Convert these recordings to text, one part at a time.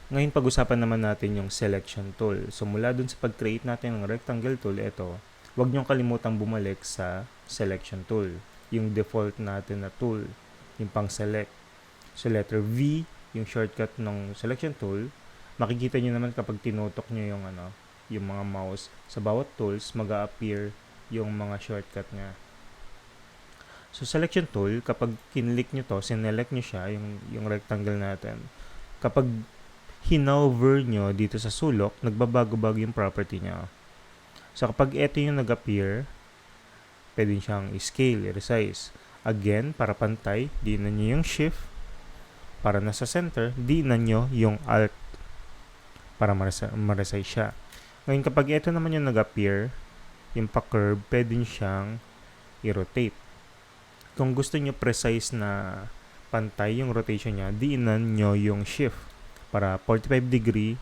Ngayon pag-usapan naman natin yung selection tool. So mula dun sa pag-create natin ng rectangle tool, ito, huwag niyong kalimutang bumalik sa selection tool. Yung default natin na tool, yung pang-select. So letter V, yung shortcut ng selection tool. Makikita niyo naman kapag tinutok niyo yung mga mouse sa bawat tools, mag-a-appear yung mga shortcut niya. So selection tool, kapag kinlik niyo to, sinelect niyo siya, yung rectangle natin. Kapag hinover nyo dito sa sulok, nagbabago-bago yung property niya. So kapag ito yung nag-appear, pwede siyang i-scale, i-resize. Again, para pantay, diinan nyo yung shift. Para nasa center, diinan nyo yung alt para ma-resize siya. Ngayon, kapag ito naman yung nag-appear, yung pa-curve, pwede siyang i-rotate. Kung gusto nyo precise na pantay yung rotation niya, diinan nyo yung shift para 45 degree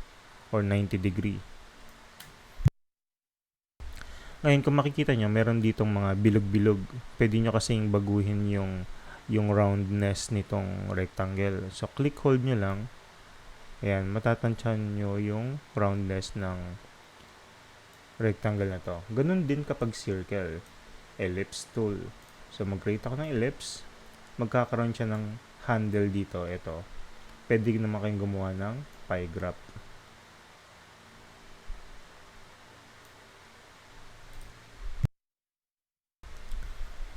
or 90 degree. Ngayon, kung makikita nyo, meron ditong mga bilog-bilog. Pwede nyo kasing baguhin yung roundness nitong rectangle. So, click hold nyo lang. Ayan, matatansyan nyo yung roundness ng rectangle na to. Ganun din kapag circle. Ellipse tool. So, mag-create ako ng ellipse. Magkakaroon siya ng handle dito. Ito. Pwede naman kayong gumawa ng pie graph.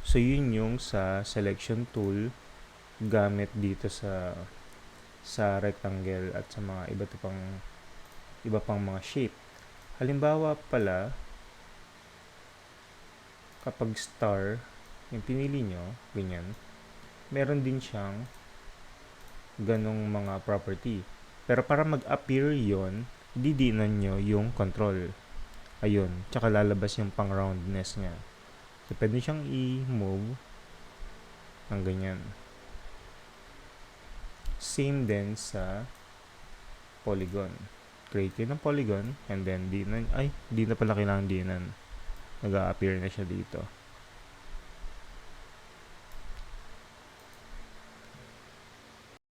So, yun yung sa selection tool gamit dito sa rectangle at sa mga iba pang mga shape. Halimbawa pala, kapag star, yung pinili nyo, ganyan, meron din siyang ganong mga property. Pero para mag-appear yon, didiinan nyo yung control. Ayun, tsaka lalabas yung pang roundness niya. So, pwede siyang i-move ng ganyan. Same din sa polygon. Create ng polygon and then di na pala kailangan diinan. Nag-a-appear na siya dito.